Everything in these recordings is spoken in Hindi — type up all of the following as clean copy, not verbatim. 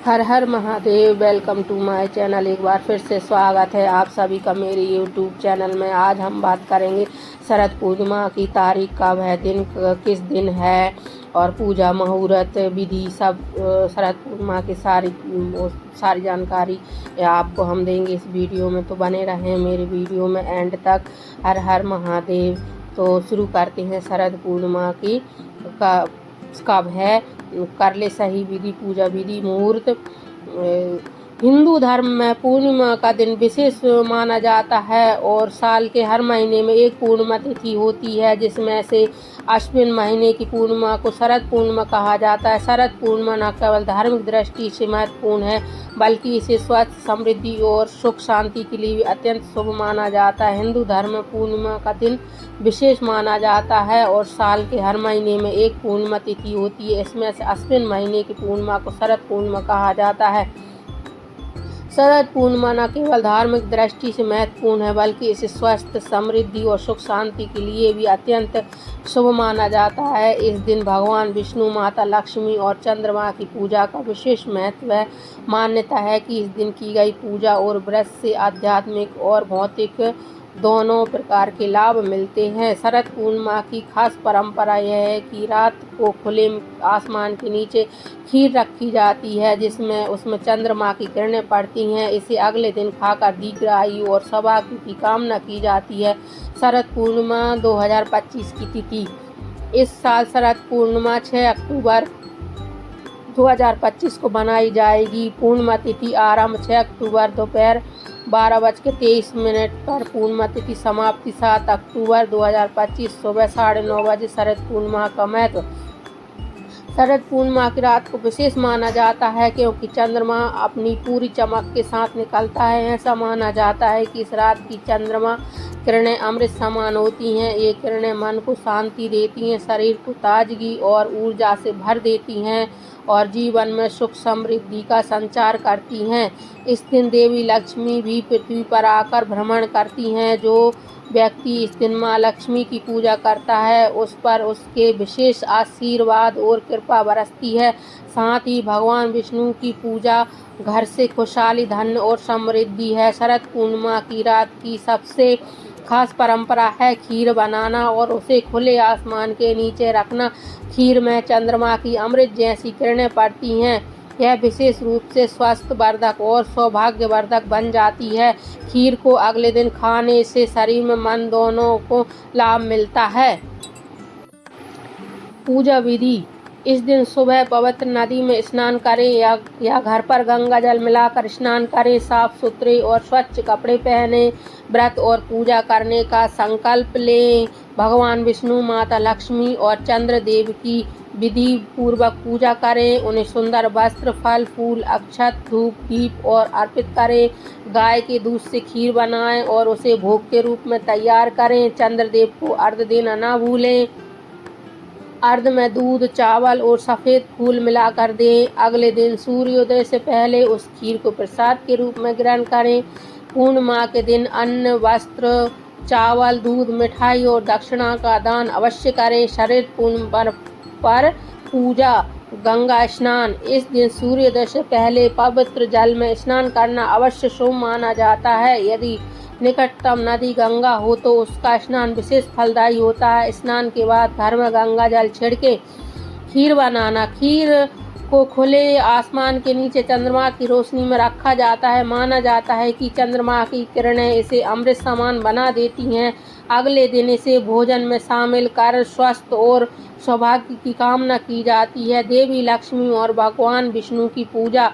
हर हर Mahadev. Welcome to my channel. एक बार फिर से स्वागत है आप सभी का मेरे यूट्यूब चैनल में। आज हम बात करेंगे शरद पूर्णिमा की तारीख कब है, दिन किस दिन है और पूजा मुहूर्त विधि सब शरद पूर्णिमा की सारी जानकारी आपको हम देंगे इस वीडियो में। तो बने रहें मेरे वीडियो में एंड तक। हर हर महादेव। तो शुरू करते हैं शरद पूर्णिमा की कब है, कर ले सही विधि पूजा विधि मुहूर्त। हिंदू धर्म में पूर्णिमा का दिन विशेष माना जाता है और साल के हर महीने में एक पूर्णिमा तिथि होती है, जिसमें से अश्विन महीने की पूर्णिमा को शरद पूर्णिमा कहा जाता है। शरद पूर्णिमा न केवल धार्मिक दृष्टि से महत्वपूर्ण है, बल्कि इसे स्वास्थ्य, समृद्धि और सुख शांति के लिए भी अत्यंत शुभ माना जाता है। हिंदू धर्म में पूर्णिमा का दिन विशेष माना जाता है और साल के हर महीने में एक पूर्णिमा तिथि होती है। इसमें से अश्विन महीने की पूर्णिमा को शरद पूर्णिमा कहा जाता है। शरद पूर्णिमा न केवल धार्मिक दृष्टि से महत्वपूर्ण है, बल्कि इसे स्वास्थ्य, समृद्धि और सुख शांति के लिए भी अत्यंत शुभ माना जाता है। इस दिन भगवान विष्णु, माता लक्ष्मी और चंद्रमा की पूजा का विशेष महत्व है। मान्यता है कि इस दिन की गई पूजा और व्रत से आध्यात्मिक और भौतिक दोनों प्रकार के लाभ मिलते हैं। शरद पूर्णिमा की खास परंपरा यह है कि रात को खुले आसमान के नीचे खीर रखी जाती है, जिसमें उसमें चंद्रमा की किरणें पड़ती हैं। इसे अगले दिन खाकर दीर्घायु और सौभाग्य की कामना की जाती है। शरद पूर्णिमा 2025 की तिथि। इस साल शरद पूर्णिमा 6 अक्टूबर 2025 को बनाई जाएगी। पूर्णिमा तिथि आरंभ 6 अक्टूबर दोपहर 12:23 पर। पूर्णिमा तिथि समाप्ति 7 अक्टूबर 2025 सुबह 9:30 बजे। शरद पूर्णिमा का महत्व। शरद पूर्णिमा की रात को विशेष माना जाता है क्योंकि चंद्रमा अपनी पूरी चमक के साथ निकलता है। ऐसा माना जाता है कि इस रात की चंद्रमा किरणें अमृत समान होती हैं। ये किरणें मन को शांति देती हैं, शरीर को ताजगी और ऊर्जा से भर देती हैं और जीवन में सुख समृद्धि का संचार करती हैं। इस दिन देवी लक्ष्मी भी पृथ्वी पर आकर भ्रमण करती हैं। जो व्यक्ति इस दिन माँ लक्ष्मी की पूजा करता है, उस पर उसके विशेष आशीर्वाद और कृपा बरसती है। साथ ही भगवान विष्णु की पूजा घर से खुशहाली, धन और समृद्धि है। शरद पूर्णिमा की रात की सबसे खास परंपरा है खीर बनाना और उसे खुले आसमान के नीचे रखना। खीर में चंद्रमा की अमृत जैसी किरणें पड़ती हैं। यह विशेष रूप से स्वास्थ्यवर्धक और सौभाग्यवर्धक बन जाती है। खीर को अगले दिन खाने से शरीर में मन दोनों को लाभ मिलता है। पूजा विधि। इस दिन सुबह पवित्र नदी में स्नान करें या घर पर गंगा जल मिलाकर स्नान करें। साफ सुथरे और स्वच्छ कपड़े पहने व्रत और पूजा करने का संकल्प लें। भगवान विष्णु, माता लक्ष्मी और चंद्र देव की विधि पूर्वक पूजा करें। उन्हें सुंदर वस्त्र, फल फूल, अक्षत, धूप, दीप और अर्पित करें। गाय के दूध से खीर बनाएं और उसे भोग के रूप में तैयार करें। चंद्र देव को अर्घ्य देना न भूलें। अर्घ्य में दूध, चावल और सफ़ेद फूल मिलाकर दें। अगले दिन सूर्योदय से पहले उस खीर को प्रसाद के रूप में ग्रहण करें। पूर्णिमा के दिन अन्न, वस्त्र, चावल, दूध, मिठाई और दक्षिणा का दान अवश्य करें। शरद पूर्णिमा पर पूजा। गंगा स्नान। इस दिन सूर्योदय से पहले पवित्र जल में स्नान करना अवश्य शुभ माना जाता है। यदि निकटतम नदी गंगा हो तो उसका स्नान विशेष फलदायी होता है। स्नान के बाद घर में गंगा जल छिड़के खीर बनाना। खीर को खुले आसमान के नीचे चंद्रमा की रोशनी में रखा जाता है। माना जाता है कि चंद्रमा की किरणें इसे अमृत समान बना देती हैं। अगले दिन इसे भोजन में शामिल कर स्वास्थ्य और सौभाग्य की कामना की जाती है। देवी लक्ष्मी और भगवान विष्णु की पूजा।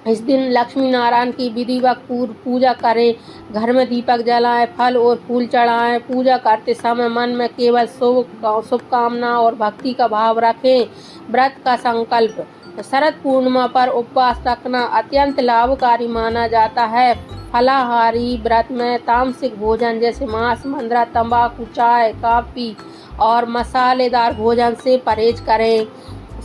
इस दिन लक्ष्मी नारायण की विधिवत पूजा करें। घर में दीपक जलाएं, फल और फूल चढ़ाएं। पूजा करते समय मन में केवल शुभकामना और भक्ति का भाव रखें। व्रत का संकल्प। शरद पूर्णिमा पर उपवास रखना अत्यंत लाभकारी माना जाता है। फलाहारी व्रत में तामसिक भोजन जैसे मांस, मंद्रा, तंबाकू, चाय, कॉफी और मसालेदार भोजन से परहेज करें।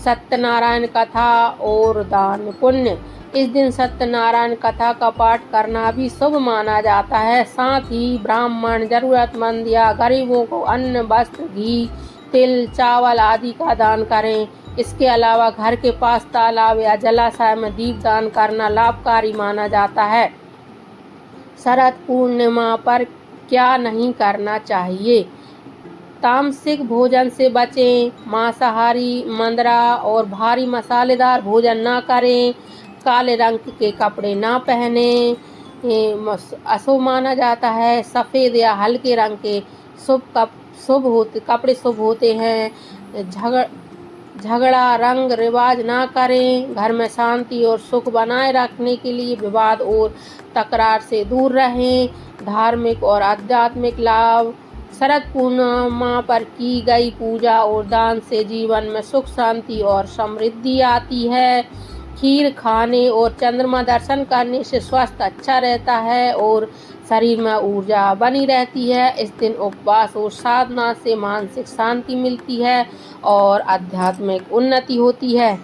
सत्यनारायण कथा और दान पुण्य। इस दिन सत्यनारायण कथा का पाठ करना भी शुभ माना जाता है। साथ ही ब्राह्मण, जरूरतमंद या गरीबों को अन्न, वस्त्र, घी, तिल, चावल आदि का दान करें। इसके अलावा घर के पास तालाब या जलाशय में दीपदान करना लाभकारी माना जाता है। शरद पूर्णिमा पर क्या नहीं करना चाहिए? तामसिक भोजन से बचें, मांसाहारी, मंदरा और भारी मसालेदार भोजन ना करें, काले रंग के कपड़े ना पहने, अशुभ माना जाता है। सफ़ेद या हल्के रंग के कपड़े शुभ होते हैं। झगड़ा रंग रिवाज ना करें। घर में शांति और सुख बनाए रखने के लिए विवाद और तकरार से दूर रहें। धार्मिक और आध्यात्मिक लाभ। शरद पूर्णिमा पर की गई पूजा और दान से जीवन में सुख शांति और समृद्धि आती है। खीर खाने और चंद्रमा दर्शन करने से स्वास्थ्य अच्छा रहता है और शरीर में ऊर्जा बनी रहती है। इस दिन उपवास और साधना से मानसिक शांति मिलती है और आध्यात्मिक उन्नति होती है।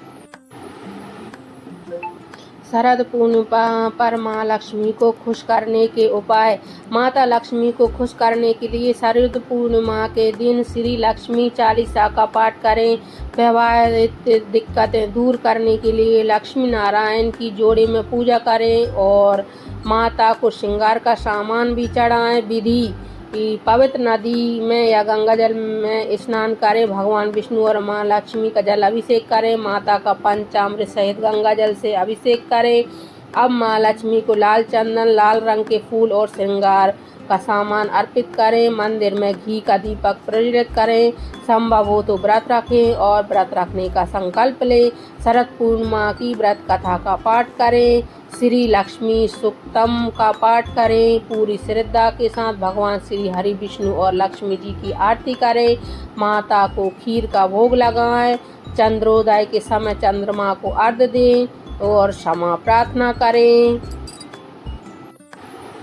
शरद पूर्णिमा पर माँ लक्ष्मी को खुश करने के उपाय। माता लक्ष्मी को खुश करने के लिए शरद पूर्णिमा के दिन श्री लक्ष्मी चालीसा का पाठ करें। वैवाहिक दिक्कतें दूर करने के लिए लक्ष्मी नारायण की जोड़ी में पूजा करें और माता को श्रृंगार का सामान भी चढ़ाएं। विधि: पवित्र नदी में या गंगा जल में स्नान करें। भगवान विष्णु और माँ लक्ष्मी का जल अभिषेक करें। माता का पंचामृत सहित गंगा जल से अभिषेक करें। अब माँ लक्ष्मी को लाल चंदन, लाल रंग के फूल और श्रृंगार का सामान अर्पित करें। मंदिर में घी का दीपक प्रज्वलित करें। संभव हो तो व्रत रखें और व्रत रखने का संकल्प लें। शरद पूर्णिमा की व्रत कथा का पाठ करें। श्री लक्ष्मी सूक्तम का पाठ करें। पूरी श्रद्धा के साथ भगवान श्री हरि, विष्णु और लक्ष्मी जी की आरती करें। माता को खीर का भोग लगाएं। चंद्रोदय के समय चंद्रमा को अर्घ्य दें और क्षमा प्रार्थना करें।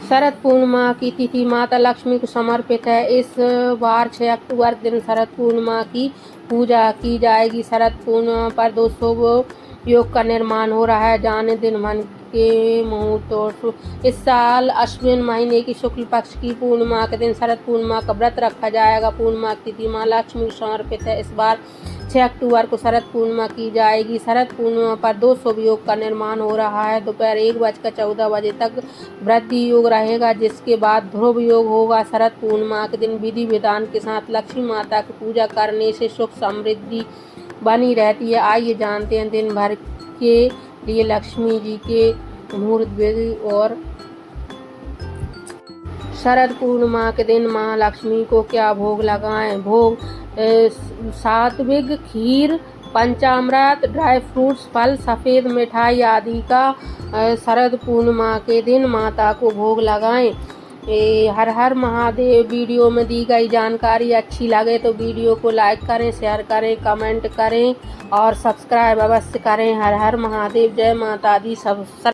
शरद पूर्णिमा की तिथि माता लक्ष्मी को समर्पित है। इस बार 6 अक्टूबर दिन शरद पूर्णिमा की पूजा की जाएगी। शरद पूर्णिमा पर 2 शुभ योग का निर्माण हो रहा है। जाने दिन मन के मुहूर्त और इस साल अश्विन महीने की शुक्ल पक्ष की पूर्णिमा के दिन शरद पूर्णिमा का व्रत रखा जाएगा। पूर्णिमा की तिथि माँ लक्ष्मी को समर्पित है। इस बार 6 अक्टूबर को शरद पूर्णिमा की जाएगी। शरद पूर्णिमा पर 2 शुभ योग का निर्माण हो रहा है। दोपहर 1:14 तक वृद्धि योग रहेगा, जिसके बाद ध्रुव योग होगा। शरद पूर्णिमा के दिन विधि विधान के साथ लक्ष्मी माता की पूजा करने से सुख समृद्धि बनी रहती है। आइए जानते हैं दिन भर के लिए लक्ष्मी जी के मुहूर्त विधि और शरद पूर्णिमा के दिन माँ लक्ष्मी को क्या भोग लगाएं। भोग: सात्विक खीर, पंचामृत, ड्राई फ्रूट्स, फल, सफ़ेद मिठाई आदि का शरद पूर्णिमा के दिन माता को भोग लगाएं। हर हर महादेव। वीडियो में दी गई जानकारी अच्छी लगे तो वीडियो को लाइक करें, शेयर करें, कमेंट करें और सब्सक्राइब अवश्य करें। हर हर महादेव। जय माता दी। सब